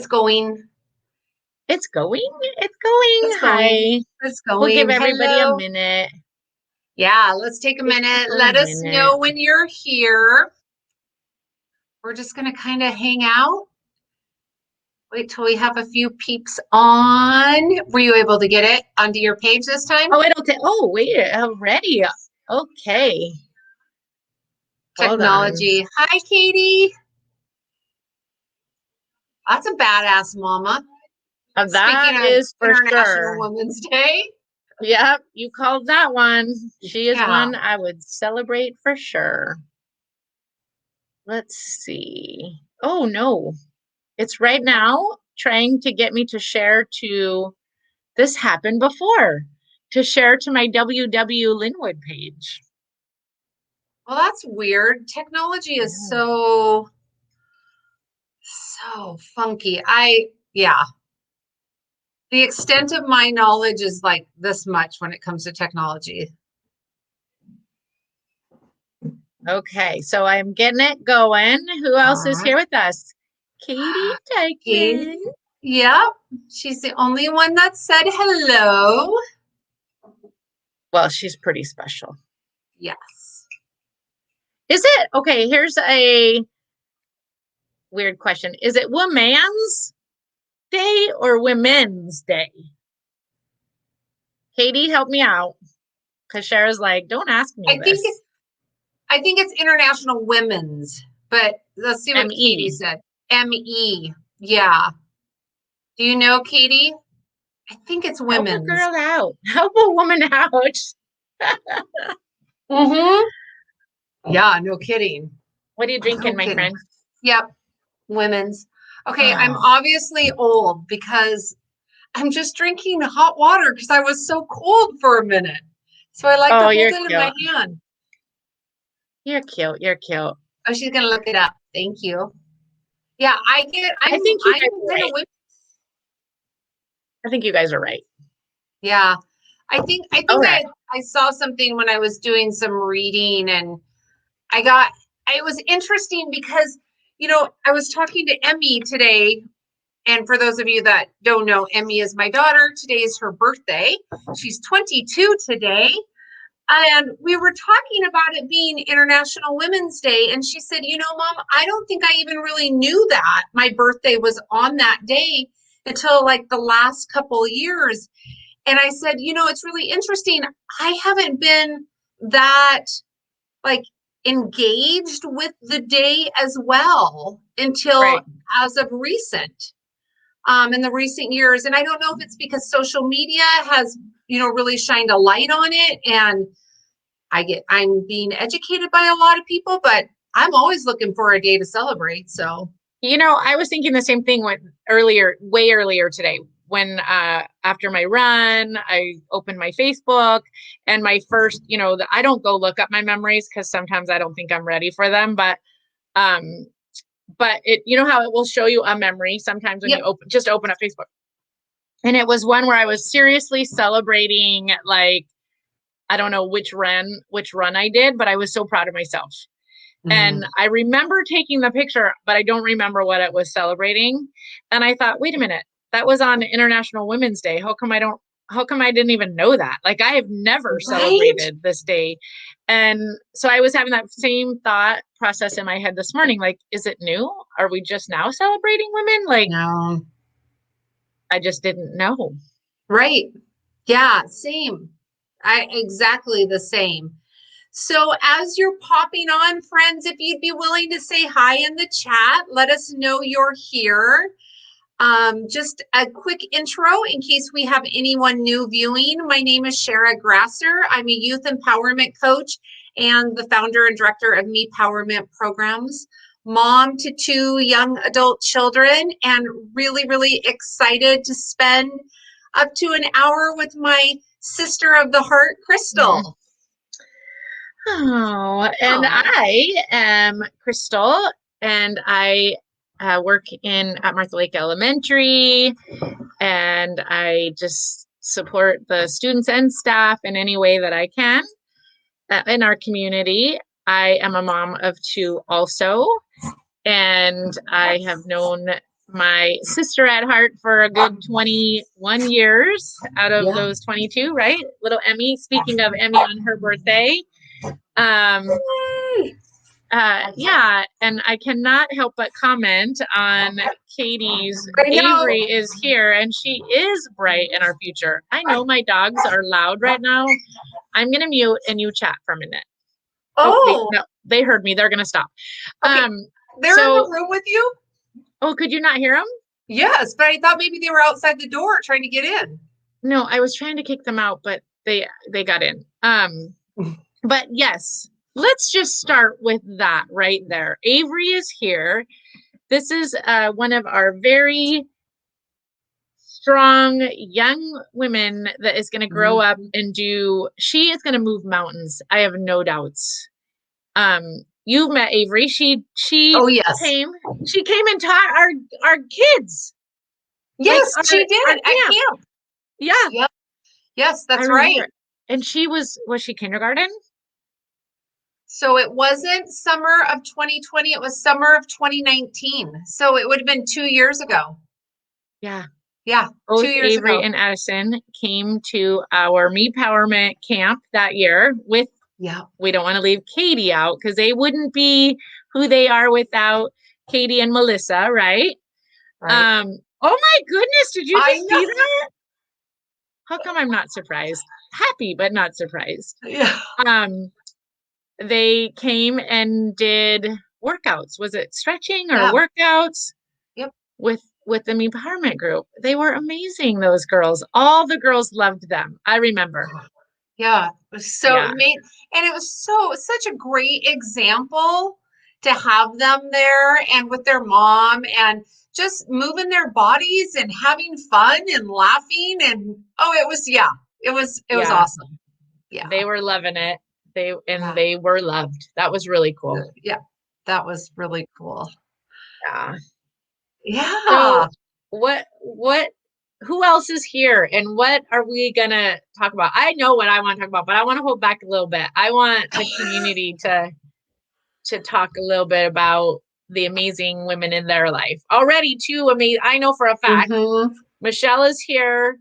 It's going. It's going. It's going. It's going. Hi. It's We'll give going. everybody a Hello. minute. Yeah, let's take a Give minute. people a Let us minute. know when you're here. We're just going to kind of hang out. Wait till we have a few peeps on. Were you able to get it onto your page this time? Oh, it'll take. Oh, wait, already. Okay. Hold on. Technology. Hi, Katie. That's a badass mama. That Speaking of is for International sure. Women's Day. Yep, you called that one. She is Yeah. one I would celebrate for sure. Let's see. Oh, no. It's right now trying to get me to share to, this happened before, to share to my WW Linwood page. Well, that's weird. Technology is Yeah. so funky. Yeah. The extent of my knowledge is like this much when it comes to technology. Okay, so I'm getting it going. Who else All is right. here with us? Katie Katie. Dykeman. Yep. She's the only one that said hello. Well, she's pretty special. Yes. Is it? Okay, here's a weird question. Is it Women's Day or Women's Day? Katie, help me out. Because Sherra's like, don't ask me I think this. I think it's International Women's, but let's see what Katie M-E. said. M-E. Yeah. Do you know, Katie? I think it's Help a women's. girl out. Help a woman out. Mm-hmm. Yeah, no kidding. What are you No drinking, my kidding. friend? Yep, women's. Okay, I'm Oh, obviously old because I'm just drinking hot water because I was so cold for a minute. So I like to oh, hold you're it in my cute. hand. You're cute. You're cute. Oh, she's gonna look it up. Thank you. Yeah, I think you I'm guys are kind of right. with. I think you guys are right. Yeah. I think Okay. I saw something when I was doing some reading and it was interesting because I was talking to Emmy today. And for those of you that don't know, Emmy is my daughter. Today is her birthday. She's 22 today. And we were talking about it being International Women's Day. And she said, Mom, I don't think I even really knew that my birthday was on that day until like the last couple years. And I said, it's really interesting. I haven't been that like engaged with the day as well until Right. as of recent, in the recent years. And I don't know if it's because social media has, really shined a light on it. And I'm being educated by a lot of people, but I'm always looking for a day to celebrate. So I was thinking the same thing way earlier today when after my run, I opened my Facebook and my first, I don't go look up my memories because sometimes I don't think I'm ready for them, um but it, how it will show you a memory sometimes when yep. you open up Facebook. And it was one where I was seriously celebrating, like, I don't know which run I did, but I was so proud of myself. And I remember taking the picture, but I don't remember what it was celebrating. And I thought, wait a minute, that was on International Women's Day. How come I didn't even know that? Like, I have never Right. celebrated this day. And so I was having that same thought process in my head this morning. Like, is it new? Are we just now celebrating women? Like, No. I just didn't know. Right. Yeah, same. I exactly the same. So as you're popping on, friends, if you'd be willing to say hi in the chat, let us know you're here. Just a quick intro in case we have anyone new viewing. My name is Sherra Grasser. I'm a youth empowerment coach and the founder and director of Me Powerment Programs, mom to 2 young adult children, and really, really excited to spend up to an hour with my sister of the heart, Crystal. Oh, and Oh, I am Crystal, and I work at Martha Lake Elementary, and I just support the students and staff in any way that I can in our community. I am a mom of 2 also, and I have known my sister at heart for a good 21 years out of Yeah. those 22, right? Little Emmy. Speaking of Emmy on her birthday. Um, yeah, and I cannot help but comment on Katie's. I know. Avery is here and she is bright in our future. I know my dogs are loud right now. I'm gonna mute and you chat for a minute. Oh, No, they heard me. They're gonna stop. okay. They're in So the room with you? could you not hear them? Yes, but I thought maybe they were outside the door trying to get in. No, I was trying to kick them out, but they got in. But yes, let's just start with that right there. Avery is here. This is one of our very strong young women that is going to grow up and she is going to move mountains. I have no doubts. You met Avery. She Oh, yes. came and taught our kids. Yes, like she did our at camp. Yeah. Yep. Yes, that's I right. remember. And was she kindergarten? So it wasn't summer of 2020, it was summer of 2019. So it would have been 2 years ago. Yeah. Yeah, Both 2 years Avery ago. and Addison came to our Me Powerment camp that year with, we don't want to leave Katie out because they wouldn't be who they are without Katie and Melissa, right? Right. Oh my goodness, did you I just know. see that? How come I'm not surprised? Happy, but not surprised. Yeah. They came and did workouts. Was it stretching or Yeah. workouts? Yep. With the empowerment group. They were amazing, those girls. All the girls loved them. I remember. Yeah. It was so amazing. And it was such a great example to have them there and with their mom and just moving their bodies and having fun and laughing. And it was awesome. Yeah. They were loving it. They were loved. That was really cool. Yeah. That was really cool. Yeah. Yeah. So who else is here and what are we gonna talk about? I know what I want to talk about, but I want to hold back a little bit. I want the community to talk a little bit about the amazing women in their life. Already two amazing, I know for a fact. Michelle is here,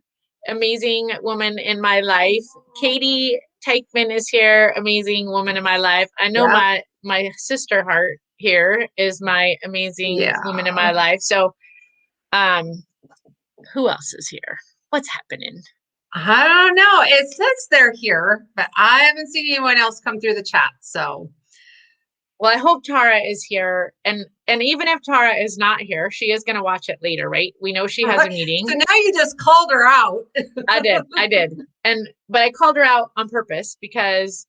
amazing woman in my life. Katie Teichman is here, amazing woman in my life. I know my sister Heart here is my amazing woman in my life. So who else is here? What's happening? I don't know. It says they're here, but I haven't seen anyone else come through the chat. So, well, I hope Tara is here, and even if Tara is not here, she is going to watch it later, right? We know she has a meeting. So now you just called her out. I did, but I called her out on purpose because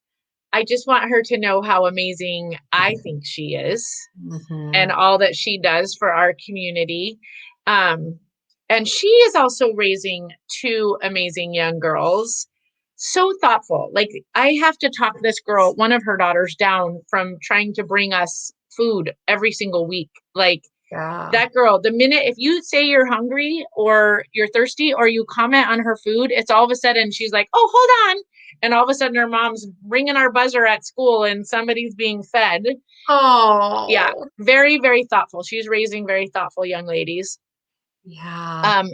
I just want her to know how amazing I think she is, and all that she does for our community. And she is also raising two amazing young girls. So thoughtful. Like, I have to talk this girl, one of her daughters, down from trying to bring us food every single week. Like, that girl, the minute, if you say you're hungry or you're thirsty or you comment on her food, it's all of a sudden she's like, oh, hold on. And all of a sudden her mom's ringing our buzzer at school and somebody's being fed. Oh. Yeah. Very, very thoughtful. She's raising very thoughtful young ladies. Yeah.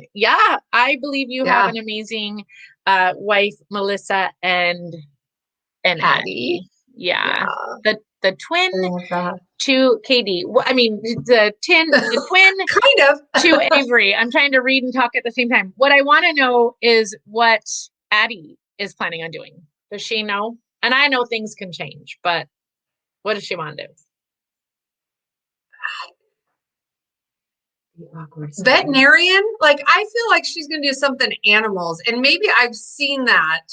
I believe you have an amazing wife, Melissa and Addie. Yeah. The twin to Katie. I mean, the twin kind of to Avery. I'm trying to read and talk at the same time. What I want to know is what Addie is planning on doing. Does she know? And I know things can change, but what does she want to do? Veterinarian. Like, I feel like she's gonna do something animals, and maybe I've seen that.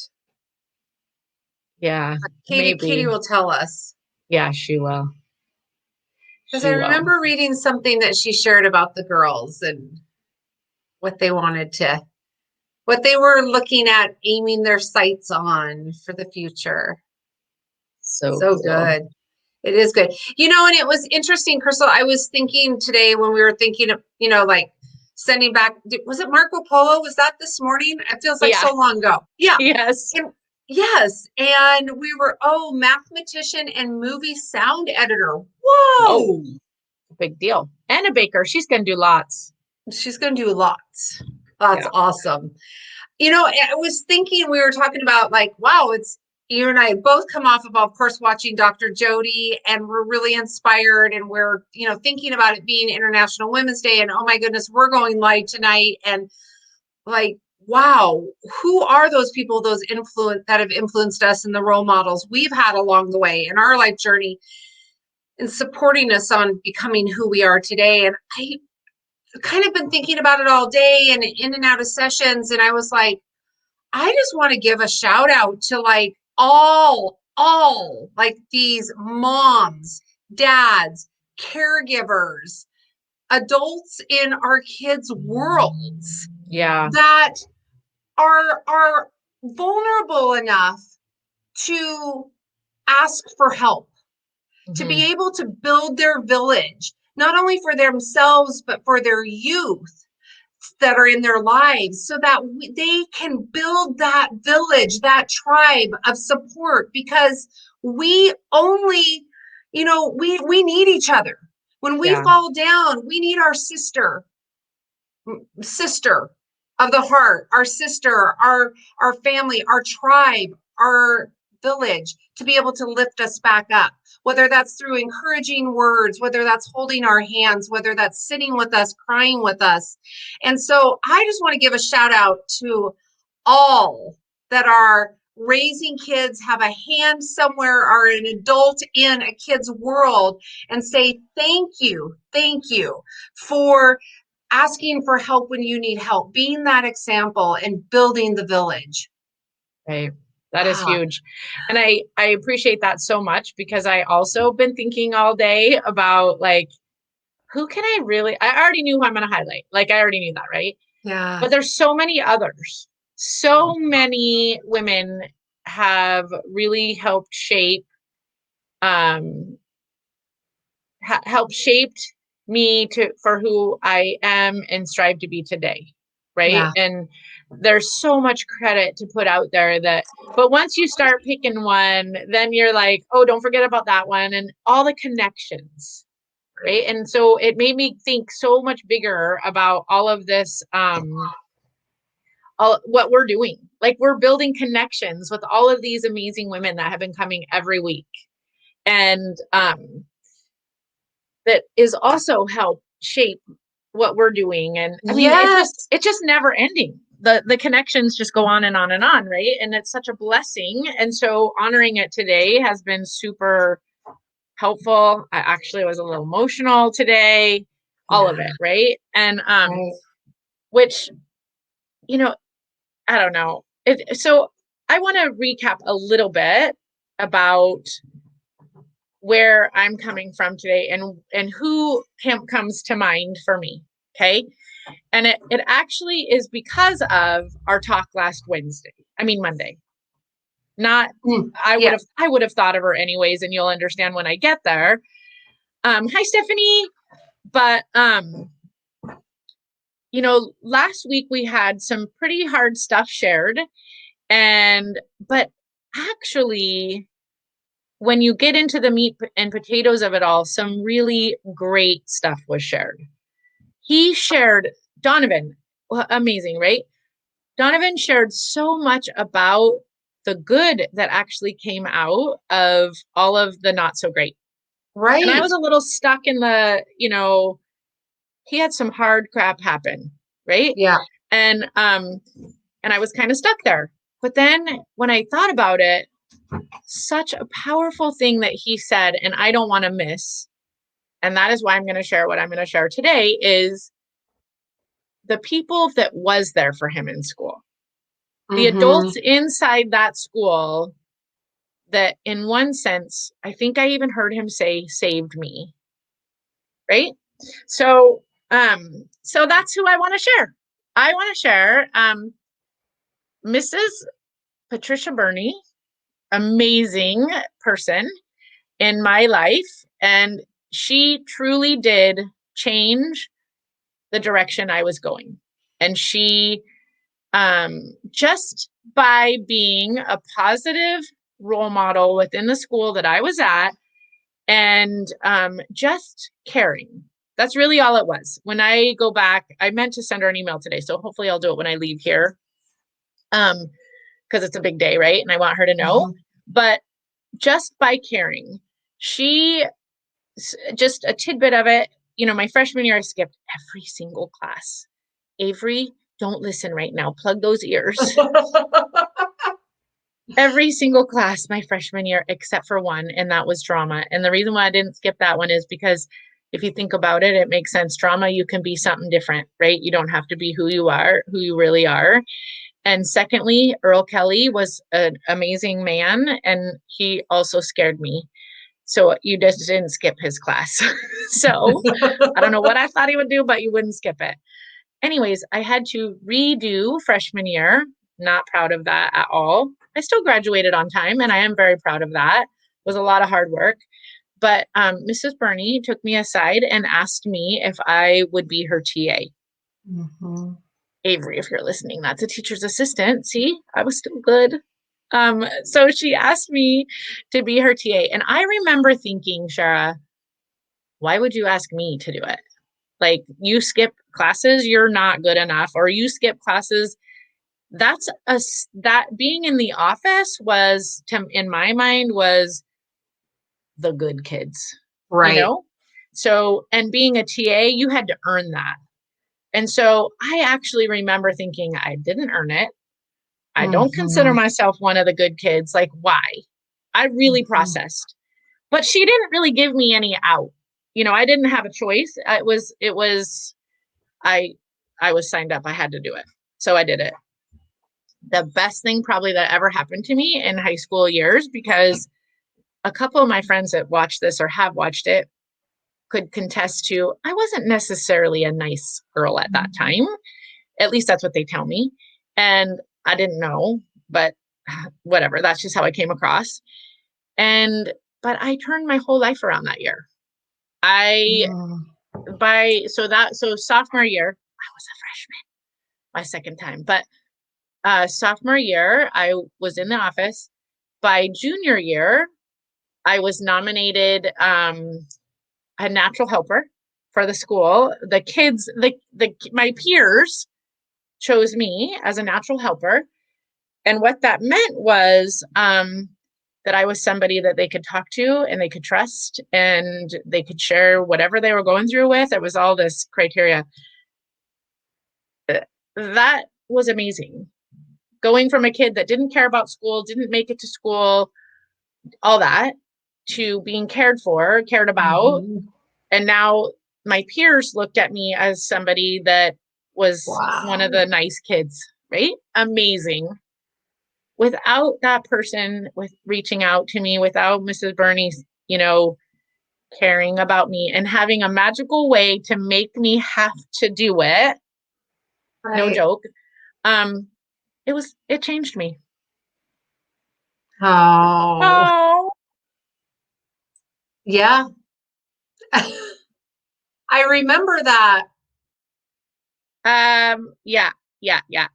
Yeah, Katie will tell us. Yeah, she will. Because I remember reading something that she shared about the girls and what they were looking at, aiming their sights on for the future. So cool. Good. It is good. And it was interesting, Crystal. I was thinking today when we were thinking of, like sending back, was it Marco Polo? Was that this morning? It feels like so long ago. Yeah. Yes. Yes. And we were, mathematician and movie sound editor. Whoa. Big deal. And a baker. She's going to do lots. She's going to do lots. That's Yeah. awesome. I was thinking, we were talking about like, wow, it's you and I both come off of course, watching Dr. Jody, and we're really inspired, and we're, thinking about it being International Women's Day, and oh my goodness, we're going live tonight, and like, wow, who are those people, those that have influenced us, and the role models we've had along the way in our life journey, and supporting us on becoming who we are today. And I kind of been thinking about it all day and in and out of sessions, and I was like, I just want to give a shout out to like all like these moms, dads, caregivers, adults in our kids' worlds Yeah. that are vulnerable enough to ask for help, to Mm-hmm. be able to build their village, not only for themselves, but for their youth that are in their lives, so that they can build that village, that tribe of support, because we only, we need each other. When we Yeah. fall down, we need our sister of the heart, our sister, our family, our tribe, our village, to be able to lift us back up, whether that's through encouraging words, whether that's holding our hands, whether that's sitting with us, crying with us. And so I just want to give a shout out to all that are raising kids, have a hand somewhere, are an adult in a kid's world, and say thank you for asking for help when you need help, being that example, and building the village. Right. That is Ah, huge. And I appreciate that so much, because I also been thinking all day about like, who can I already knew who I'm going to highlight. Like I already knew that. Right. yeah, But there's so many others. So many women have really helped um, helped shaped me for who I am and strive to be today. Right. yeah, And there's so much credit to put out there but once you start picking one, then you're like, oh, don't forget about that one and all the connections. Right. And so it made me think so much bigger about all of this, all what we're doing. Like we're building connections with all of these amazing women that have been coming every week. And, that is also help shape what we're doing. And I mean, yes, it's just never ending. The connections just go on and on and on, right? And it's such a blessing. And so honoring it today has been super helpful. I actually was a little emotional today, all yeah, of it, right? And right, which, you know, I don't know. So I want to recap a little bit about where I'm coming from today and who comes to mind for me. Okay. And it actually is because of our talk last Monday. Not yes, I would have thought of her anyways, and you'll understand when I get there. Hi Stephanie. But last week we had some pretty hard stuff shared. But actually, when you get into the meat and potatoes of it all, some really great stuff was shared. He shared, Donovan, amazing, right? Donovan shared so much about the good that actually came out of all of the not so great. And I right, was a little stuck in he had some hard crap happen, right? yeah, And I was kind of stuck there. But then when I thought about it, such a powerful thing that he said, and I don't want to miss, and that is why I'm going to share what I'm going to share today, is the people that was there for him in school. The mm-hmm, adults inside that school that, in one sense, I think I even heard him say, saved me. Right. So that's who I want to share. I want to share Mrs. Patricia Burney, amazing person in my life. And she truly did change the direction I was going. And she, just by being a positive role model within the school that I was at, and just caring. That's really all it was. When I go back, I meant to send her an email today, so hopefully I'll do it when I leave here. Because it's a big day, right? And I want her to know. Mhm. But just by caring, she just a tidbit of it. My freshman year, I skipped every single class. Avery, don't listen right now. Plug those ears. Every single class my freshman year, except for one, and that was drama. And the reason why I didn't skip that one is because if you think about it, it makes sense. Drama, you can be something different, right? You don't have to be who you are, who you really are. And secondly, Earl Kelly was an amazing man, and he also scared me. So you just didn't skip his class. So I don't know what I thought he would do, but you wouldn't skip it. Anyways, I had to redo freshman year. Not proud of that at all. I still graduated on time, and I am very proud of that. It was a lot of hard work. But Mrs. Burney took me aside and asked me if I would be her TA. Mhm. Avery, if you're listening, that's a teacher's assistant. See, I was still good. So she asked me to be her TA. And I remember thinking, Sherra, why would you ask me to do it? Like, you skip classes, you're not good enough, or you skip classes. That being in the office was, in my mind, was the good kids, you Right. know? So, and being a TA, you had to earn that. And so I actually remember thinking I didn't earn it. I don't consider Mhm. myself one of the good kids. Like, why? I really Mhm. processed. But she didn't really give me any out. I didn't have a choice. I I was signed up. I had to do it. So I did it. The best thing probably that ever happened to me in high school years, because a couple of my friends that watched this or have watched it could contest to I wasn't necessarily a nice girl at that time. At least that's what they tell me. And I didn't know, but whatever. That's just how I came across. And but I turned my whole life around that year. I Mhm. so sophomore year, I was a freshman, my second time. But sophomore year, I was in the office. By junior year, I was nominated a natural helper for the school. The kids, the my peers chose me as a natural helper. And what that meant was that I was somebody that they could talk to and they could trust and they could share whatever they were going through with. It was all this criteria. That was amazing. Going from a kid that didn't care about school, didn't make it to school, all that, to being cared for, cared about. Mhm. And now my peers looked at me as somebody that was one of Wow. the nice kids, right? Amazing. Without that person with reaching out to me, without Mrs. Burney's, caring about me and having a magical way to make me have to do it, no Right. joke. um it changed me. Oh, Oh. yeah. I remember that. Yeah, yeah.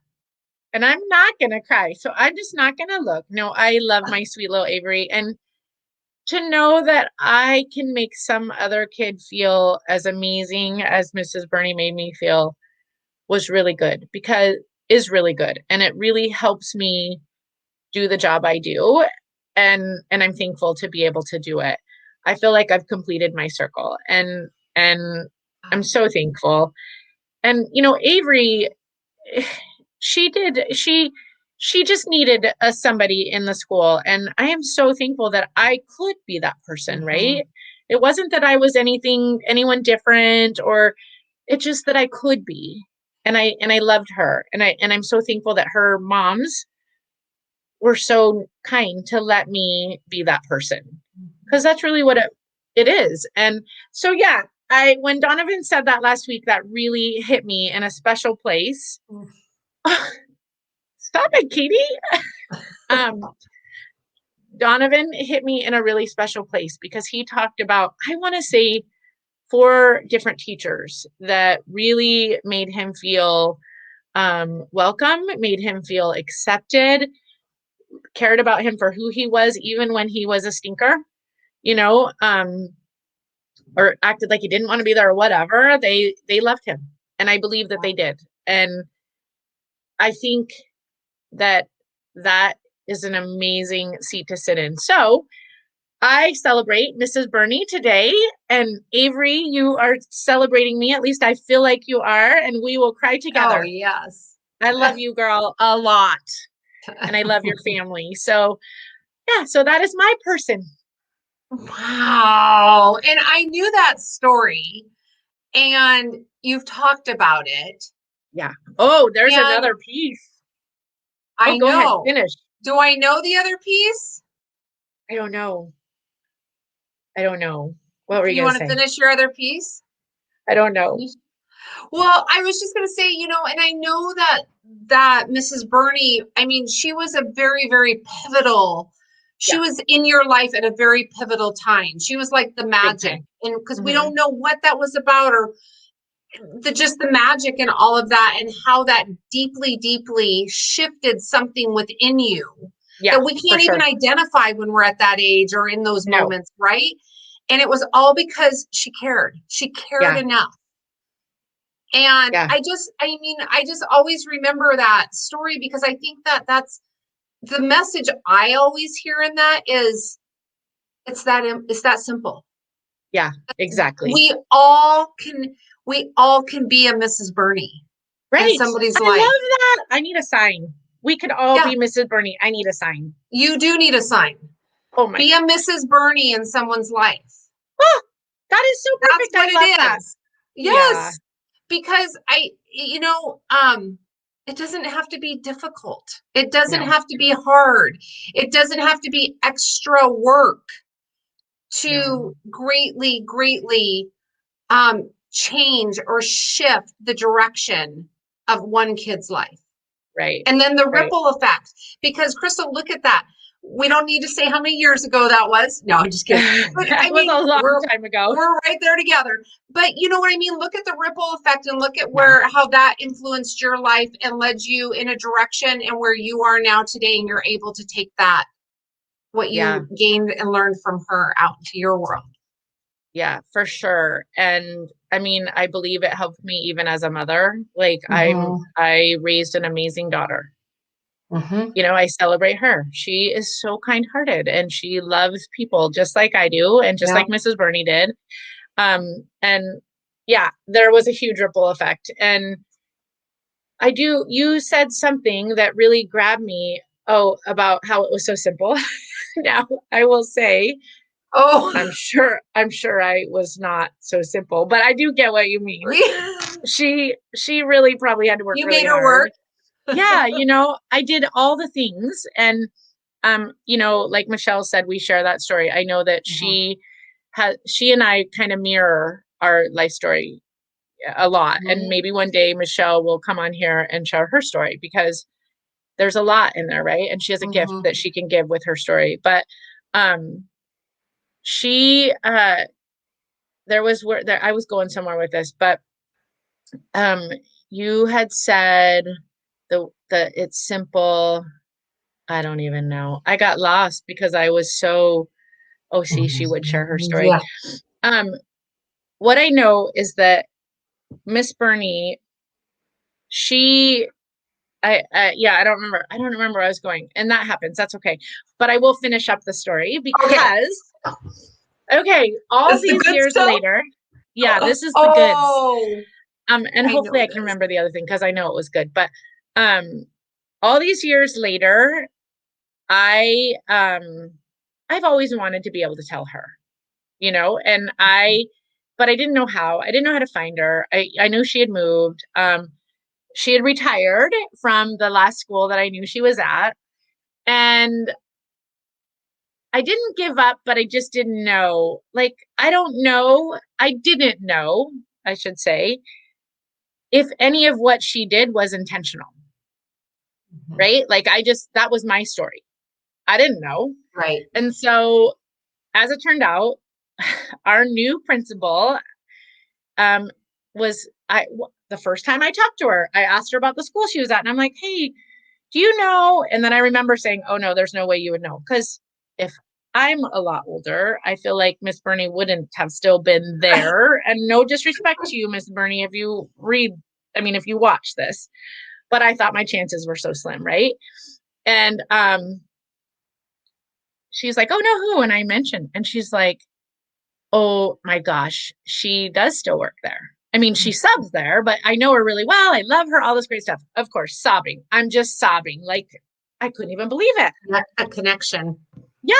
And I'm not gonna cry, so I'm just not gonna look. No, I love my sweet little Avery, and to know that I can make some other kid feel as amazing as Mrs. Burney made me feel was really good, because is really good, and it really helps me do the job I do, and I'm thankful to be able to do it. I feel like I've completed my circle, and I'm so thankful. And Avery, she did she just needed somebody in the school, and I am so thankful that I could be that person, Mhm. right? It wasn't that I was anyone different, or it's just that I could be. And I loved her, and I'm so thankful that her moms were so kind to let me be that person, because that's really what it is. And so yeah, I when Donovan said that last week, that really hit me in a special place. Stop it, Katie. um Donovan hit me in a really special place, because he talked about, I want to say, four different teachers that really made him feel welcome, made him feel accepted, cared about him for who he was, even when he was a stinker, you know. or acted like he didn't want to be there or whatever, they loved him. And I believe that they did. And I think that that is an amazing seat to sit in. So I celebrate Mrs. Burney today. And Avery, you are celebrating me. At least I feel like you are. And we will cry Oh, together. yes. I love you, girl, a lot. And I love your family. So, yeah, so that is my person. Wow. And I knew that story, and you've talked about it. Yeah. Oh, there's And another piece. Oh, I go ahead. know. Finish. Do I know the other piece? I don't know. I don't know. What were Do you you going to want to say? finish your other piece? I don't know. Well, I was just going to say, and I know that Mrs. Burney, I mean, she was a very, very pivotal. She Yeah. was in your life at a very pivotal time. She was like the Big magic, time. and because we Mm-hmm. don't know what that was about, or just the magic and all of that, and how that deeply, deeply shifted something within you Yeah, that we for can't even sure. identify when we're at that age or in those No. moments, right? And it was all because she cared. She cared Yeah. enough. And Yeah. I just always remember that story, because I think that that's the message I always hear in that is it's that simple. Yeah, exactly. We all can we all can be a Mrs. Burney in Right. somebody's I life. love that. I need a sign. We could all Yeah, be Mrs. Burney. I need a sign. you do need a sign. Oh my Be a gosh. Mrs. Burney in someone's life. Oh, that is so That's perfect. what I it love that. is. Yeah. Yes, because it doesn't have to be difficult. It doesn't No, have to be hard. It doesn't have to be extra work no. to greatly, greatly change or shift the direction of one kid's life. Right. And then the Right. ripple effect, because Crystal, look at that. We don't need to say how many years ago that was. No, I'm just kidding. But That I was mean, a long time ago. we're right there together. But you know what I mean? Look at the ripple effect, and look at Yeah. how that influenced your life and led you in a direction, and where you are now today, and you're able to take that, what Yeah. you gained and learned from her, out into your world. Yeah, for sure. And I mean, I believe it helped me even as a mother. Like Mm-hmm. I raised an amazing daughter. Mm-hmm. I celebrate her. She is so kind-hearted and she loves people just like I do and just Yeah. like Mrs. Burney did. And yeah, there was a huge ripple effect. And you said something that really grabbed me, about how it was so simple. Now, I will say, Oh, I'm sure I was not so simple, but I do get what you mean. She really probably had to work you really made her hard. work. Yeah, I did all the things. And like Michelle said, we share that story. I know that Mhm. she and I kind of mirror our life story a lot. And Mhm. maybe one day Michelle will come on here and share her story, because there's a lot in there, right? And she has a gift Mhm. that she can give with her story. But um she there was where there I was going somewhere with this, but um you had said the it's simple. I don't even know. I got lost because I was so, oh, see, she would share her story. Yeah. Um, what I know is that Miss Burney, she, yeah, I don't remember where I was going, and that happens. That's okay. But I will finish up the story Okay. because, okay, all It's the these good years stuff. later, yeah, this is the goods. Oh, And I hopefully know I can this. remember the other thing because I know it was good. But, um, all these years later, I, I've always wanted to be able to tell her, and but I didn't know how. I didn't know how to find her. I knew she had moved. She had retired from the last school that I knew she was at. And I didn't give up, but I just didn't know. Like, I don't know. I didn't know, I should say, if any of what she did was intentional, Mhm. right? Like, that was my story. I didn't know. Right. And so, as it turned out, our new principal um, was the first time I talked to her, I asked her about the school she was at, and I'm like, "Hey, do you know?" And then I remember saying, "Oh no, there's no way you would know, because if I'm a lot older. I feel like Miss Bernie wouldn't have still been there. And no disrespect to you, Miss Bernie, if you read, I mean, if you watch this, but I thought my chances were so slim, right? And she's like, oh no, who? And I mentioned, and she's like, oh my gosh, she does still work there. I mean, she subs there, but I know her really well. I love her, all this great stuff. Of course, sobbing. I'm just sobbing. Like, I couldn't even believe it. A connection. Yeah,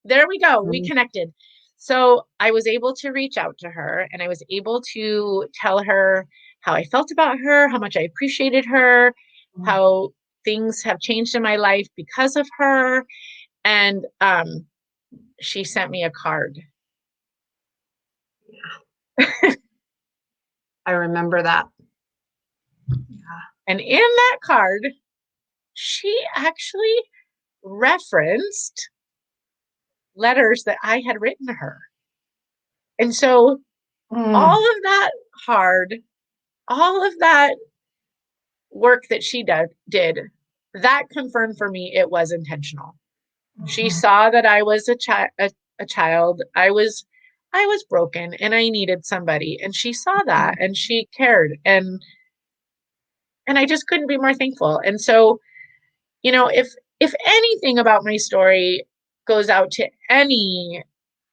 there we go. We Mhm. connected. So I was able to reach out to her and I was able to tell her how I felt about her, how much I appreciated her, how things have changed in my life because of her. And she sent me a card. I remember that. And in that card, she actually referenced letters that I had written to her. And so all of that hard, all of that work that she did, that confirmed for me it was intentional. She saw that I was a child. I was broken and I needed somebody, and she saw that and she cared, and I just couldn't be more thankful. And so, if anything about my story goes out to any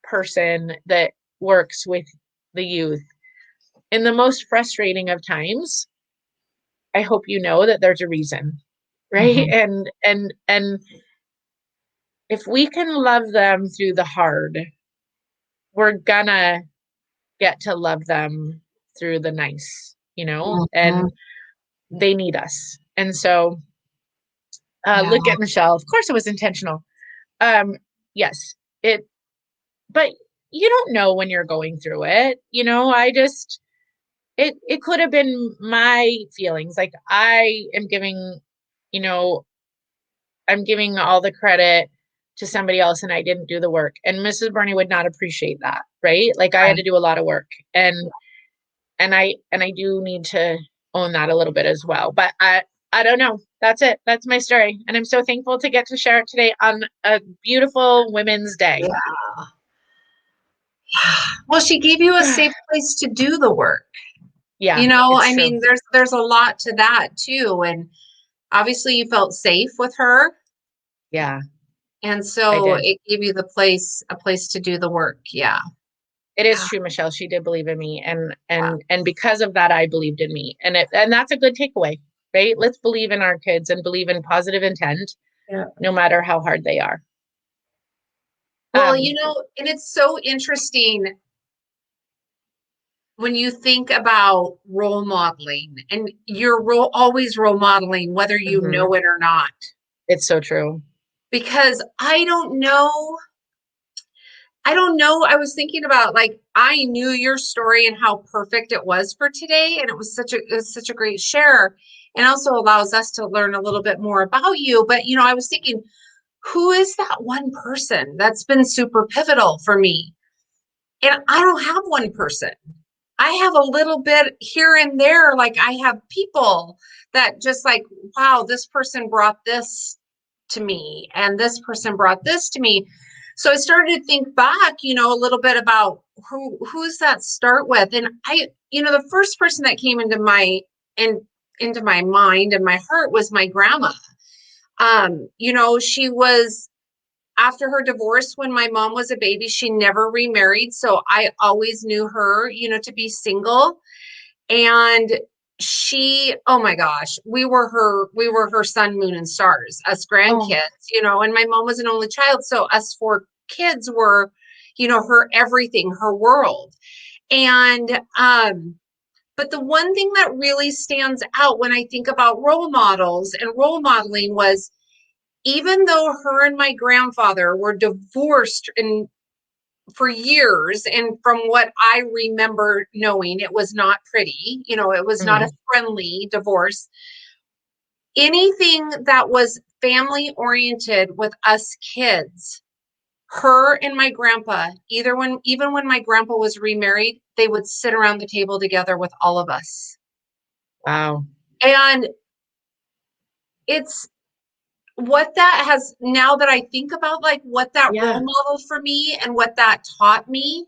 person that works with the youth in the most frustrating of times, I hope you know that there's a reason, right? Mhm. And if we can love them through the hard, we're gonna get to love them through the nice, and Mhm. they need us. And so Yeah. look at Michelle. Of course it was intentional. Um, yes, but you don't know when you're going through it. It could have been my feelings. Like you know, I'm giving all the credit to somebody else and I didn't do the work. And Mrs. Burney would not appreciate that, right? Like I had Right. to do a lot of work. And I do need to own that a little bit as well. But I don't know. That's it. That's my story. And I'm so thankful to get to share it today on a beautiful Women's Day. Yeah. Well, she gave you a safe place to do the work. Yeah, it's I true. mean, there's a lot to that too. And obviously you felt safe with her. Yeah, And I so did. it gave you a place to do the work. Yeah. It is Yeah. true, Michelle. She did believe in me, and Yeah. and because of that, I believed in me, and that's a good takeaway, right? Let's believe in our kids and believe in positive intent, Yeah. no matter how hard they are. Well, Um, and it's so interesting when you think about role modeling, and you're always role modeling, whether you mhm, know it or not. it's so true. Because I don't know. I was thinking about, like, I knew your story and how perfect it was for today, and it was such a great share, and also allows us to learn a little bit more about you. But I was thinking, who is that one person that's been super pivotal for me? And I don't have one person. I have a little bit here and there. Like, I have people that just, like, wow, this person brought this to me, and this person brought this to me. So I started to think back, a little bit about who's that start with. And the first person that came into my mind and my heart was my grandma. She was, after her divorce, when my mom was a baby, she never remarried. So I always knew her, to be single. And oh my gosh, we were her sun, moon, and stars, us Oh, grandkids, and my mom was an only child. So us four kids were, her everything, her world. And, but the one thing that really stands out when I think about role models and role modeling was, even though her and my grandfather were divorced for years, and from what I remember knowing, it was not pretty, it was not a mhm. friendly divorce. Anything that was family oriented with us kids, her and my grandpa, even when my grandpa was remarried, they would sit around the table together with all of us. Wow. And it's what that has, now that I think about like what that Yeah. role model for me and what that taught me,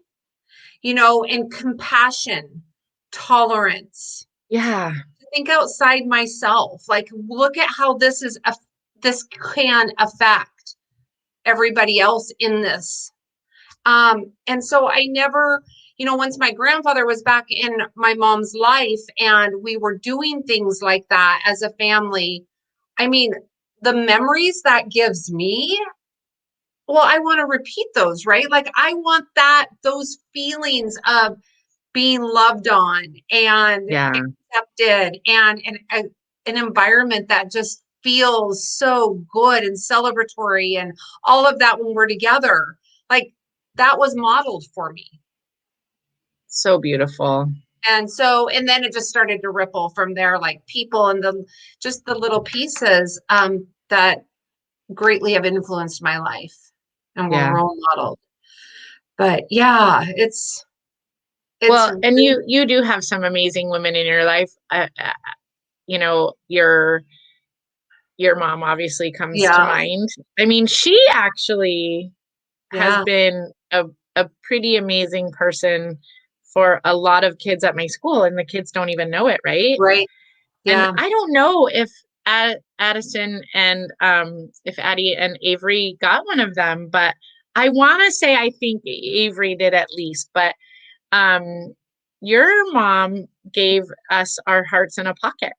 you know, in compassion, tolerance, Yeah. think outside myself. Like, look at how this can affect everybody else in this. And so I never, you know, once my grandfather was back in my mom's life and we were doing things like that as a family, I mean, the memories that gives me, well, I want to repeat those, right? Like I want those feelings of being loved on and Yeah. accepted and an environment that just feels so good and celebratory and all of that when we're together. Like that was modeled for me. So beautiful. And so, and then it just started to ripple from there, like people and just the little pieces that greatly have influenced my life and were Yeah. role modeled. But yeah, it's Well, and really, you do have some amazing women in your life. You know, your mom obviously comes to yeah, mind. I mean, she actually has yeah, been a pretty amazing person for a lot of kids at my school, and the kids don't even know it, right? right, And yeah. I don't know if Addison and if Addie and Avery got one of them, but I want to say I think Avery did at least. But um, your mom gave us our hearts in a pocket,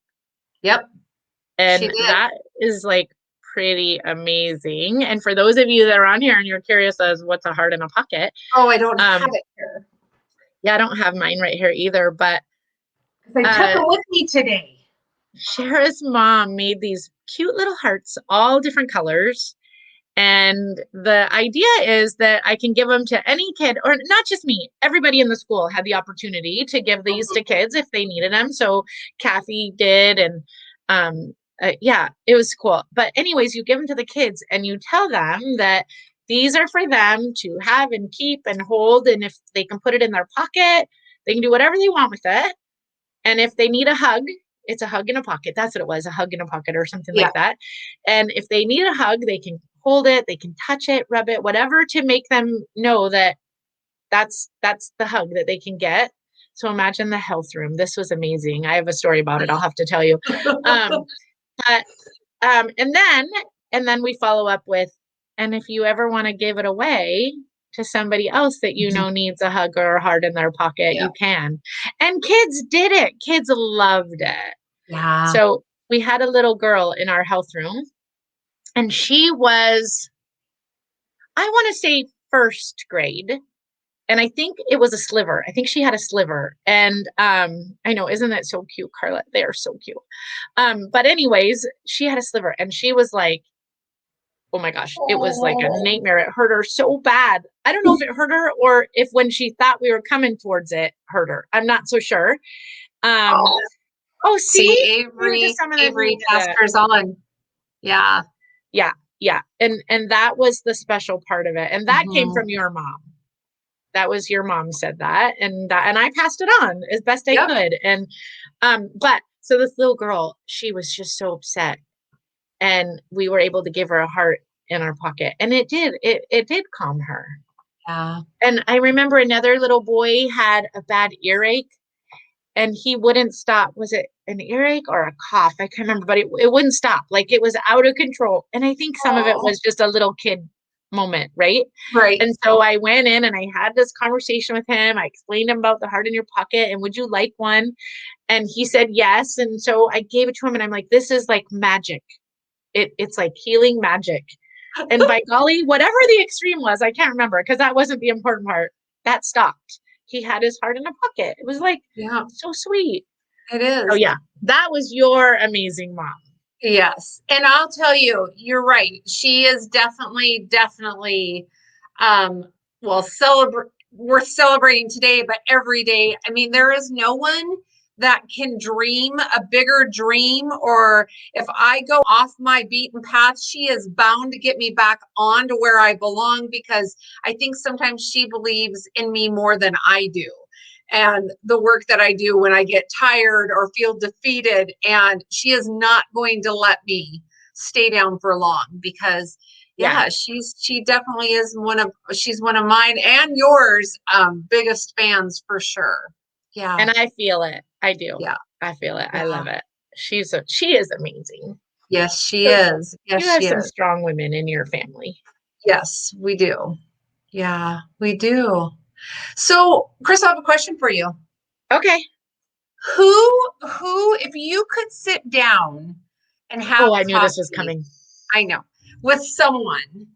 Yep, she and did. that is like pretty amazing. And for those of you that are on here and you're curious as what's a heart in a pocket, Oh, I don't have um, it here. yeah, I don't have mine right here either, but I took uh, it with me today. Shara's mom made these cute little hearts, all different colors. And the idea is that I can give them to any kid, or not just me, everybody in the school had the opportunity to give these to kids if they needed them. So Kathy did. And yeah, it was cool. But, anyways, you give them to the kids and you tell them that these are for them to have and keep and hold. And if they can put it in their pocket, they can do whatever they want with it. And if they need a hug, it's a hug in a pocket. That's what it was, a hug in a pocket or something Yeah, like that. And if they need a hug, they can hold it, they can touch it, rub it, whatever to make them know that that's the hug that they can get. So imagine the health room. This was amazing. I have a story about it. I'll have to tell you. Um, but um, and then and then we follow up with, and if you ever want to give it away to somebody else that you know needs a hug or a heart in their pocket, yeah, you can. And kids did it. Kids loved it. yeah. So we had a little girl in our health room, and she was, I want to say, first grade. And I think it was a sliver. I think she had a sliver. And I know, isn't that so cute, Carla? They are so cute. But anyways, she had a sliver and she was like, oh my gosh, it was like a Oh, nightmare. It hurt her so bad. I don't know if it hurt her or if when she thought we were coming towards it hurt her. I'm not so sure. Um, oh. oh, See, see, even just some of them who Avery did it. Taskers on. Yeah. Yeah, yeah. And that was the special part of it. And that came Hmm. from your mom. That was your mom said that. And I passed it on as best I Yep. could. And but so this little girl, she was just so upset. And we were able to give her a heart in our pocket. And it did calm her. Yeah. And I remember another little boy had a bad earache and he wouldn't stop. Was it an earache or a cough? I can't remember, but it wouldn't stop. Like it was out of control. And I think some of it Oh, was just a little kid moment, right? right. And so I went in and I had this conversation with him. I explained him about the heart in your pocket and would you like one? And he said yes. And so I gave it to him and I'm like, this is like magic. It's like healing magic. And by golly, whatever the extreme was, I can't remember because that wasn't the important part. That stopped. He had his heart in a pocket. It was like Yeah, so sweet. it Oh is. yeah, that was your amazing mom. Yes. And I'll tell you, you're right. She is definitely, um, well, we're celebrating today, but every day. I mean, there is no one that can dream a bigger dream, or if I go off my beaten path, she is bound to get me back on to where I belong because I think sometimes she believes in me more than I do and the work that I do when I get tired or feel defeated. And she is not going to let me stay down for long because Yeah. yeah, she definitely is she's one of mine and yours biggest fans for sure. Yeah. And I feel it. I do. Yeah. I feel it. I Yeah. love it. She is amazing. Yes, she So is. Yes, you have she some is. strong women in your family. Yes, we do. Yeah, we do. So, Chris, I have a question for you. Okay. Who, if you could sit down and have Oh, I knew this was coffee, coming. I know, with someone,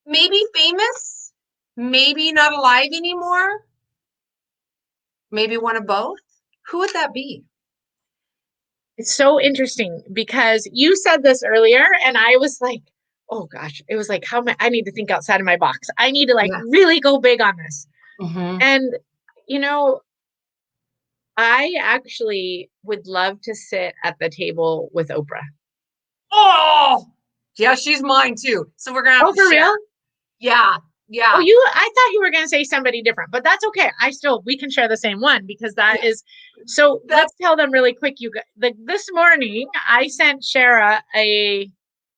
maybe famous, maybe not alive anymore, maybe one of both, who would that be? It's so interesting because you said this earlier, and I was like, oh gosh, it was like, how am I need to think outside of my box. I need to like Yeah. really go big on this. Hmm. And, you know, I actually would love to sit at the table with Oprah. Oh, yeah, she's mine too. So we're gonna have Oh, to for share. real? Yeah, Oh, yeah, I thought you were going to say somebody different, but that's okay. We can share the same one because that yes. is, so That's let's tell them really quick. This morning I sent Sherra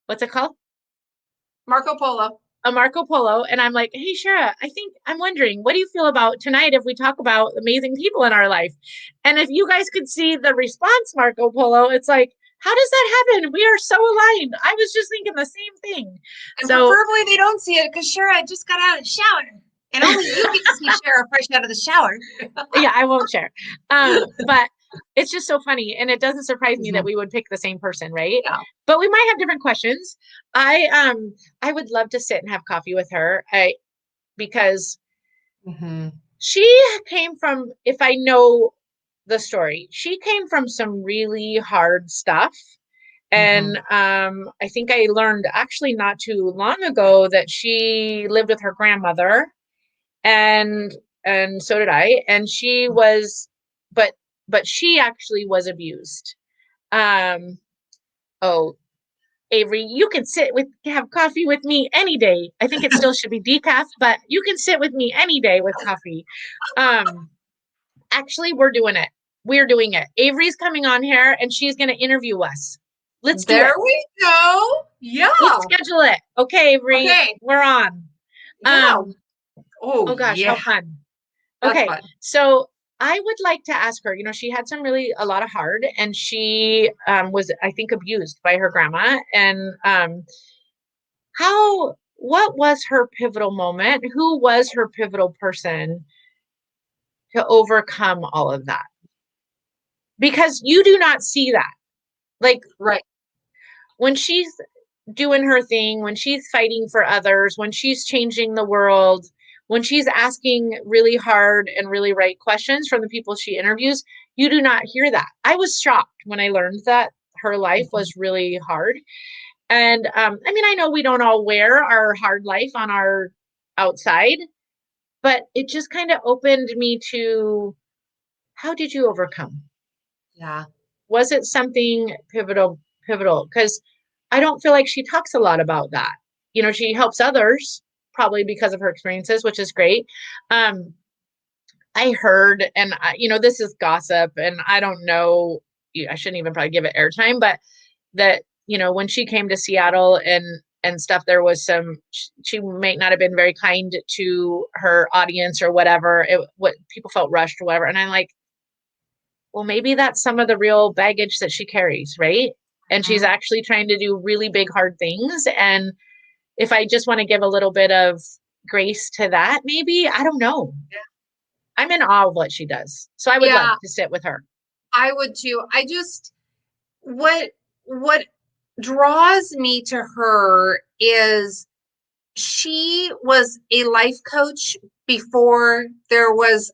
what's it called? Marco Polo. A Marco Polo. And I'm like, hey, Sherra, I'm wondering, what do you feel about tonight if we talk about amazing people in our life? And if you guys could see the response, Marco Polo, it's like, how does that happen? We are so aligned. I was just thinking the same thing. And So preferably they don't see it because Sherra just got out of the shower. And only you get to see Sherra fresh out of the shower. yeah, I won't share. But it's just so funny, and it doesn't surprise me that Mhm. we would pick the same person, right? Yeah. But we might have different questions. I would love to sit and have coffee with her. Because Hmm. she came from, if I know the story, she came from some really hard stuff. Hmm. And I think I learned actually not too long ago that she lived with her grandmother, and so did I. And she was, but she actually was abused. Um, oh, Avery, you can have coffee with me any day. I think it still should be decaf, but you can sit with me any day with coffee. Um, Actually, we're doing it. We're doing it. Avery's coming on here and she's going to interview us. Let's do There it. we go. Yeah. Let's schedule it. Okay, Avery, Okay. we're on. Yeah. Um, Oh, oh gosh, how yeah. fun. That's Okay, fun. so I would like to ask her, she had a lot of hard, and she was, I think, abused by her grandma. And what was her pivotal moment? Who was her pivotal person to overcome all of that? Because you do not see that. Like Right. when she's doing her thing, when she's fighting for others, when she's changing the world, when she's asking really hard and really right questions from the people she interviews, you do not hear that. I was shocked when I learned that her life Mhm. was really hard. And I mean, I know we don't all wear our hard life on our outside, but it just kind of opened me to, how did you overcome? Yeah. Was it something pivotal? Because I don't feel like she talks a lot about that. She helps others probably because of her experiences, which is great. Um, I heard, and this is gossip, and I don't know, I shouldn't even probably give it airtime, but that, when she came to Seattle and stuff, there was she might not have been very kind to her audience or whatever. What people felt rushed or whatever. And I'm like, well, maybe that's some of the real baggage that she carries, right? And she's Mhm. actually trying to do really big, hard things. And if I just want to give a little bit of grace to that, maybe, I don't know. I'm in awe of what she does. So I would love Yeah, to sit with her. I would too. What draws me to her is she was a life coach before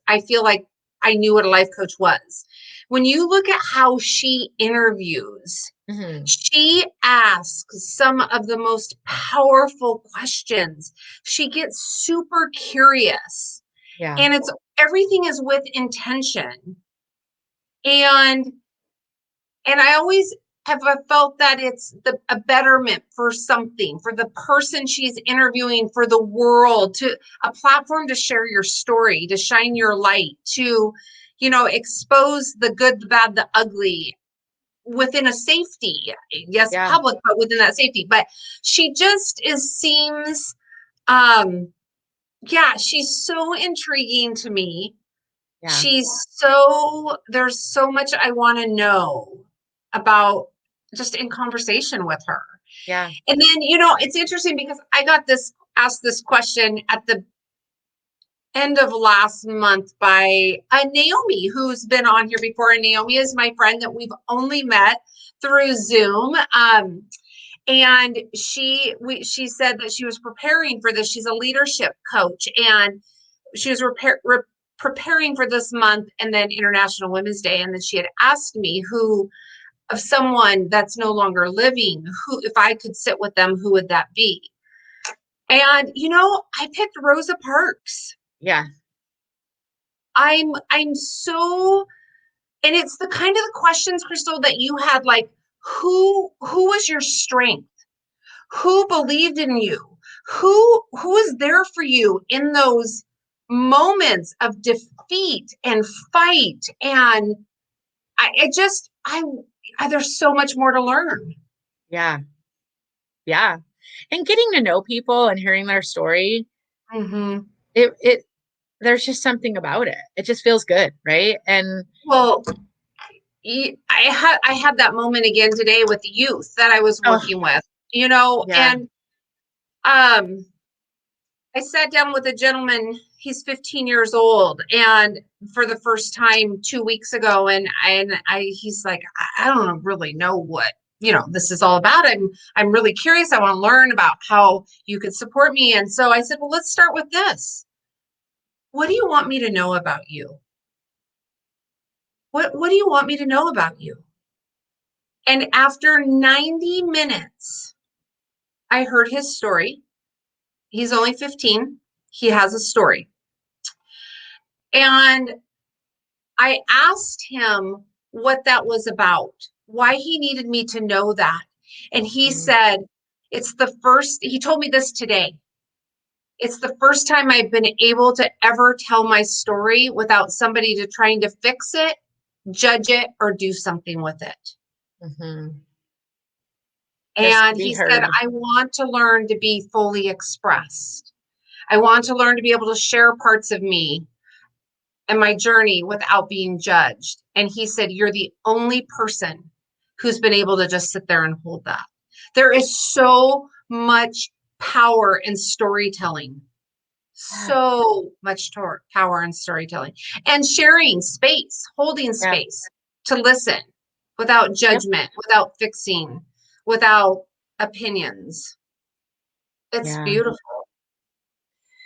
I feel like I knew what a life coach was. When you look at how she interviews, Mm-hmm. she asks some of the most powerful questions. She gets super curious, Yeah. and everything is with intention. And I always have felt that it's a betterment for something, for the person she's interviewing, for the world, to a platform to share your story, to shine your light, to expose the good, the bad, the ugly. within a safety. Yes, Yeah. public, but within that safety. But she just seems, um, yeah, she's so intriguing to me. Yeah. There's so much I want to know about just in conversation with her. Yeah. And then, it's interesting because I got asked this question at the end of last month by Naomi, who's been on here before. And Naomi is my friend that we've only met through Zoom. And she said that she was preparing for this. She's a leadership coach, and she was preparing for this month and then International Women's Day. And then she had asked me who of someone that's no longer living, who, if I could sit with them, who would that be? And I picked Rosa Parks. Yeah. I'm so, and it's the kind of the questions, Crystal, that you had, like, who was your strength? Who believed in you? Who was there for you in those moments of defeat and fight? And there's so much more to learn. Yeah. Yeah. And getting to know people and hearing their story, Mm-hmm. it there's just something about it. It just feels good, right? And Well, I had that moment again today with the youth that I was oh, working with, yeah. and I sat down with a gentleman. He's 15 years old, and for the first time 2 weeks ago, and he's like, I don't really know what this is all about. I'm really curious. I want to learn about how you could support me. And so I said, well, let's start with this. What do you want me to know about you? What do you want me to know about you? And after 90 minutes, I heard his story. He's only 15. He has a story. And I asked him what that was about, why he needed me to know that. And he Mhm. said, he told me this today. It's the first time I've been able to ever tell my story without somebody to trying to fix it, judge it, or do something with it. Mhm. Just to And be he said, heard. I want to learn to be fully expressed. I want to learn to be able to share parts of me and my journey without being judged. And he said, you're the only person who's been able to just sit there and hold that. There is so much power in storytelling, Yeah. so much power in storytelling, and sharing space, holding Yeah. space to listen without Yep. judgment, without fixing, without opinions. It's Yeah. beautiful.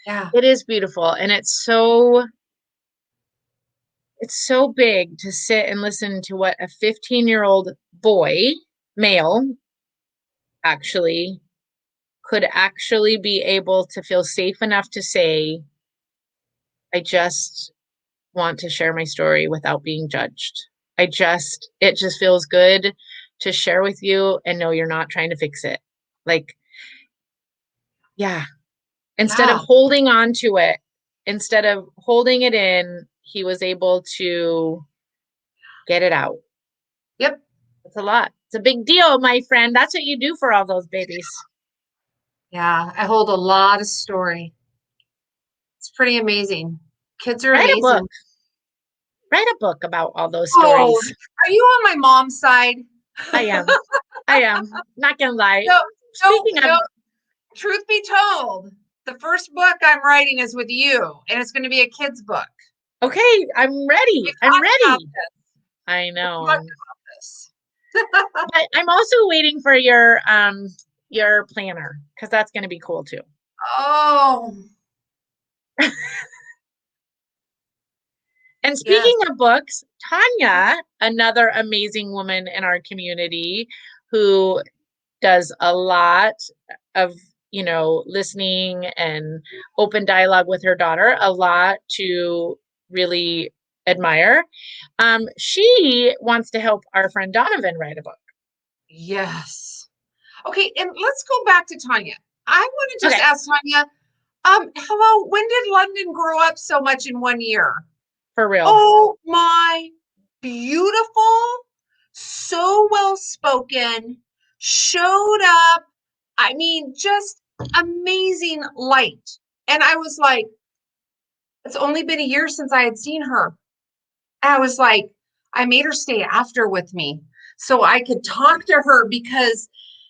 Yeah. It is beautiful. And it's so big to sit and listen to what a 15-year-old boy, male, actually could actually be able to feel safe enough to say, I just want to share my story without being judged. It just feels good to share with you and know you're not trying to fix it. Like, yeah, instead of Yeah. holding on to it, instead of holding it in, he was able to get it out. Yep. It's a lot. It's a big deal, my friend. That's what you do for all those babies. Yeah. I hold a lot of story. It's pretty amazing. Kids are Write a book. amazing. Write a book about all those Oh, stories. are you on my mom's side? I am. I am. Not gonna lie. No, no, Speaking of, no. Truth be told, the first book I'm writing is with you, and it's going to be a kid's book. okay, I'm ready. We I'm talked about ready. this. I We talked know. about this. But I'm also waiting for your planner because that's gonna be cool too. Oh, And yes. speaking of books, Tanya, another amazing woman in our community who does a lot of, listening and open dialogue with her daughter, a lot to really admire. She wants to help our friend Donovan write a book. Yes. Okay, and let's go back to Tanya. I want to just Okay, ask Tanya, hello, when did London grow up so much in one year? for real. Oh my beautiful, so well spoken, showed up. I mean, just amazing light. And I was like, it's only been a year since I had seen her. I was like, I made her stay after with me so I could talk to her because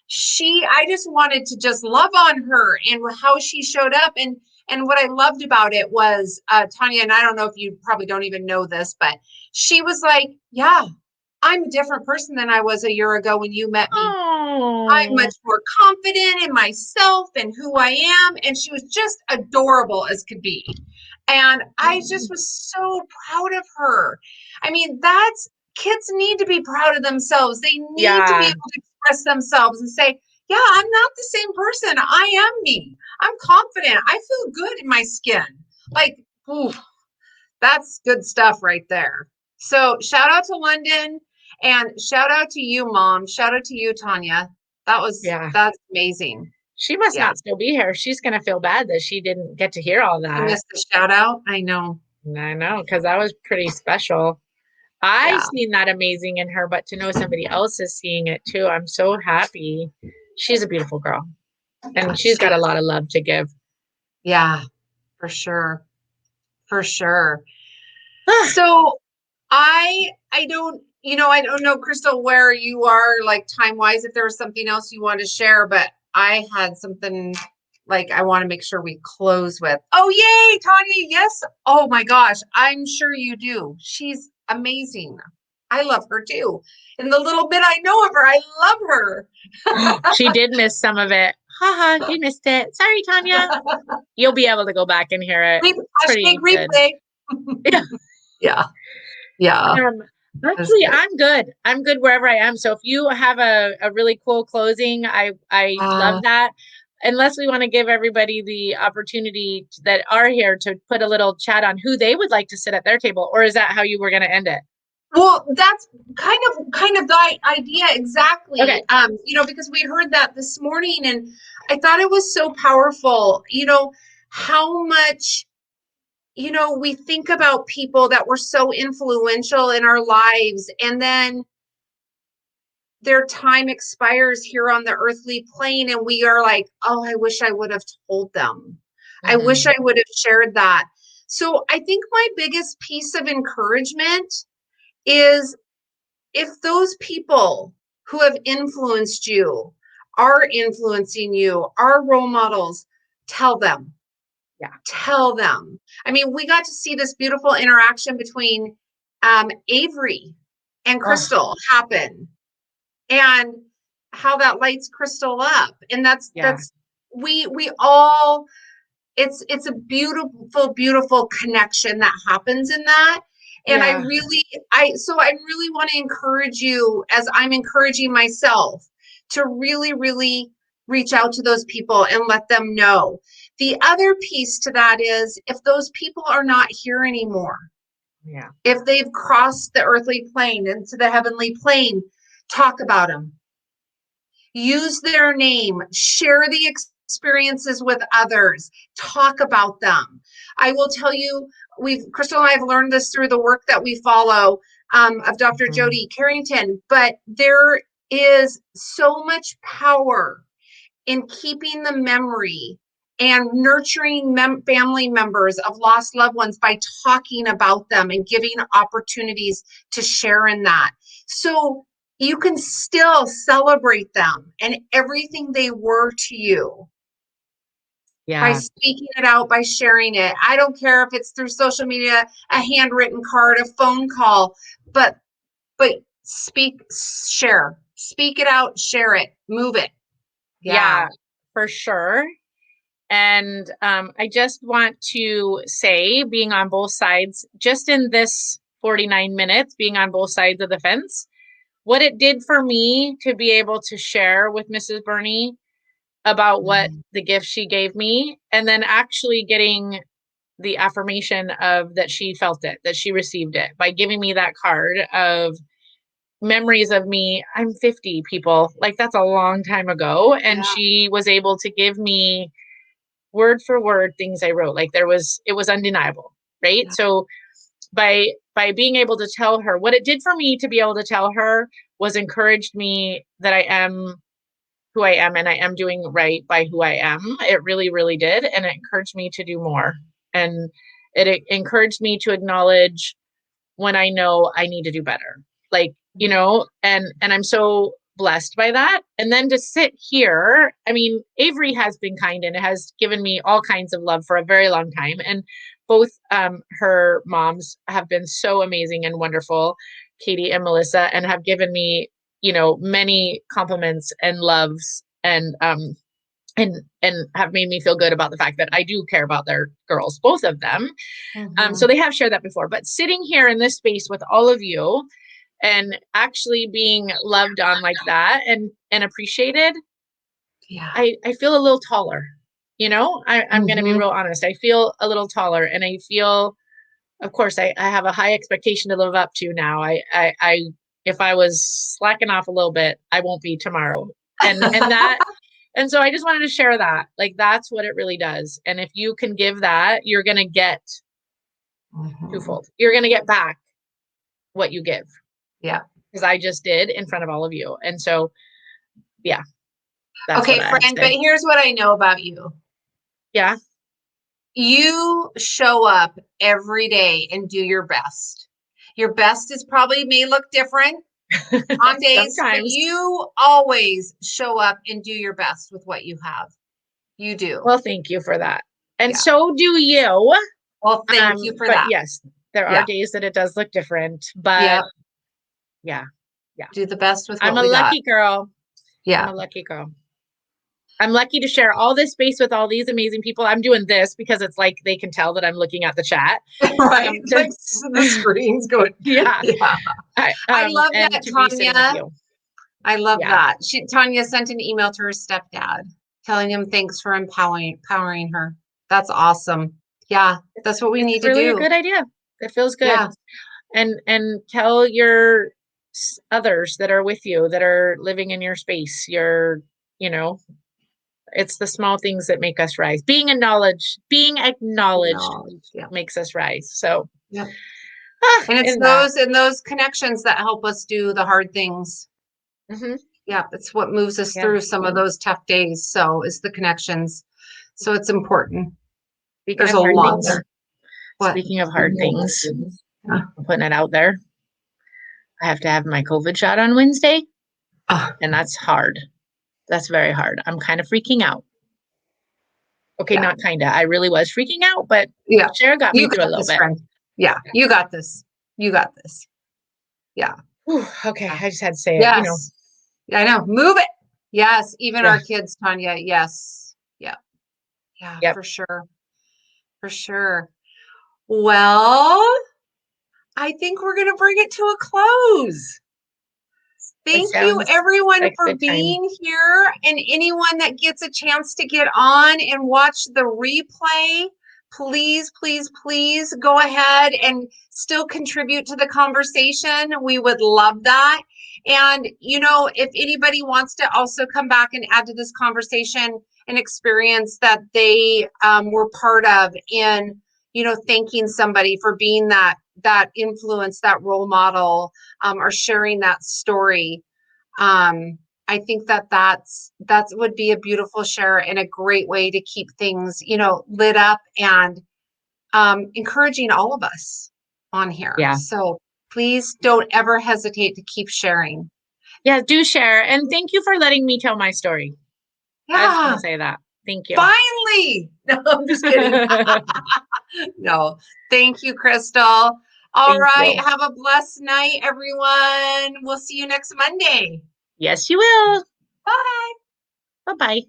I just wanted to just love on her and how she showed up. And what I loved about it was Tanya, and I don't know if you probably don't even know this, but she was like, yeah, I'm a different person than I was a year ago when you met me. I'm Oh, much more confident in myself and who I am. And she was just adorable as could be. And I just was so proud of her. I mean, kids need to be proud of themselves. They need to be yeah. able to express themselves and say, yeah, I'm not the same person. I am me. I'm confident. I feel good in my skin. Like, ooh, that's good stuff right there. So shout out to London and shout out to you, Mom. Shout out to you, Tanya. Yeah. That's amazing. She must Yeah. not still be here. She's going to feel bad that she didn't get to hear all I that. missed the shout out. I know. I know, because that was pretty special. I've Yeah. seen that amazing in her, but to know somebody else is seeing it too, I'm so happy. She's a beautiful girl, Yeah. and she's got a lot of love to give. Yeah, for sure. For sure. So I don't, I don't know, Crystal, where you are like time wise, if there was something else you want to share, but I had something like I want to make sure we close with. Oh, yay, Tanya. Yes. Oh my gosh. I'm sure you do. She's amazing. I love her too. In the little bit I know of her, I love her. She did miss some of it. Haha, you missed it. Sorry, Tanya. You'll be able to go back and hear it. It's Hashtag pretty good. replay. Yeah. Yeah. Um, That's actually, good. I'm good. I'm good wherever I am. So if you have a really cool closing, I love Uh, that. Unless we want to give everybody the opportunity that are here to put a little chat on who they would like to sit at their table, or is that how you were going to end it? Well, that's kind of the idea exactly. Okay. Because we heard that this morning and I thought it was so powerful, how much, we think about people that were so influential in our lives and then their time expires here on the earthly plane and we are like, oh, I wish I would have told them. I wish Mm-hmm. I would have shared that. So I think my biggest piece of encouragement is if those people who have influenced you are influencing you, are role models, tell them. Yeah. Tell them. I mean, we got to see this beautiful interaction between Avery and Oh, Crystal happen and how that lights Crystal up. And yeah. we all it's a beautiful, beautiful connection that happens in that. And Yeah. I really want to encourage you as I'm encouraging myself to really, really reach out to those people and let them know. The other piece to that is if those people are not here anymore, Yeah. if they've crossed the earthly plane into the heavenly plane, talk about them. Use their name, share the experiences with others, talk about them. I will tell you, Crystal and I have learned this through the work that we follow of Dr. Mhm. Jody Carrington, but there is so much power in keeping the memory and nurturing family members of lost loved ones by talking about them and giving opportunities to share in that. So you can still celebrate them and everything they were to you by Yeah. speaking it out, by sharing it. I don't care if it's through social media, a handwritten card, a phone call, but speak it out, share it, move it. Yeah. Yeah, for sure. And I just want to say, being on both sides, just in this 49 minutes, being on both sides of the fence, what it did for me to be able to share with Mrs. Burney about what Mhm. the gift she gave me, and then actually getting the affirmation of that she felt it, that she received it by giving me that card of memories of me. I'm 50, people. Like, that's a long time ago. And Yeah. she was able to give me word for word things I wrote. Like, it was undeniable, right? Yeah. So by being able to tell her what it did for me to be able to tell her was encouraged me that I am who I am and I am doing right by who I am. It really, really did. And it encouraged me to do more. And it encouraged me to acknowledge when I know I need to do better. Like, you know, and I'm so blessed by that. And then to sit here, I mean, Avery has been kind and has given me all kinds of love for a very long time. And both her moms have been so amazing and wonderful, Katie and Melissa, and have given me, you know, many compliments and loves and have made me feel good about the fact that I do care about their girls, both of them. So they have shared that before, but sitting here in this space with all of you and actually being loved on like that and appreciated, Yeah. I feel a little taller, you know, I'm going to be real honest. I feel a little taller and I feel, of course, I have a high expectation to live up to now. If I was slacking off a little bit, I won't be tomorrow. And so I just wanted to share that, like, that's what it really does. And if you can give that, you're going to get twofold. You're going to get back what you give. Yeah. Because I just did in front of all of you. And so, yeah. That's okay, friend, but here's what I know about you. Yeah. You show up every day and do your best. Your best is probably may look different on days, but you always show up and do your best with what you have. You do. Well, thank you for that. And so do you. Well, thank you for that. Yes, there are days that it does look different, but yeah. Do the best with what I'm a lucky girl. Yeah. I'm a lucky girl. I'm lucky to share all this space with all these amazing people. I'm doing this because it's like they can tell that I'm looking at the chat. Right. Like the screen's going. Yeah. I love that, Tanya. I love that. Tanya sent an email to her stepdad telling him thanks for empowering her. That's awesome. Yeah, that's what we need to do. It's really a good idea. It feels good. Yeah. And tell your others that are with you, that are living in your space, you know, it's the small things that make us rise. Being acknowledged makes us rise. So and it's those connections that help us do the hard things. Yeah, it's what moves us through some of those tough days. So it's the connections. So it's important. There's a lot. Speaking of hard things, I'm putting it out there. I have to have my COVID shot on Wednesday. And that's hard. That's very hard. I'm kind of freaking out. Okay, not kind of. I really was freaking out, but Sherra got me through a little bit. Friend. Yeah, you got this. You got this. Yeah. Whew, okay, I just had to say it, you know. Yeah, I know. Move it. Yes, even our kids, Tanya. Yes. Yeah, for sure. For sure. Well, I think we're going to bring it to a close. Thank you, everyone, for being here. And anyone that gets a chance to get on and watch the replay, please, please, please go ahead and still contribute to the conversation. We would love that. And, you know, if anybody wants to also come back and add to this conversation an experience that they were part of in, you know, thanking somebody for being that influence, that role model, or sharing that story. I think that's would be a beautiful share and a great way to keep things, you know, lit up and encouraging all of us on here. Yeah. So please don't ever hesitate to keep sharing. Yeah, do share. And thank you for letting me tell my story. Yeah. I just want to say that. Thank you. Finally. No, I'm just kidding. No, thank you, Crystal. All right. Have a blessed night, everyone. We'll see you next Monday. Yes, you will. Bye. Bye-bye.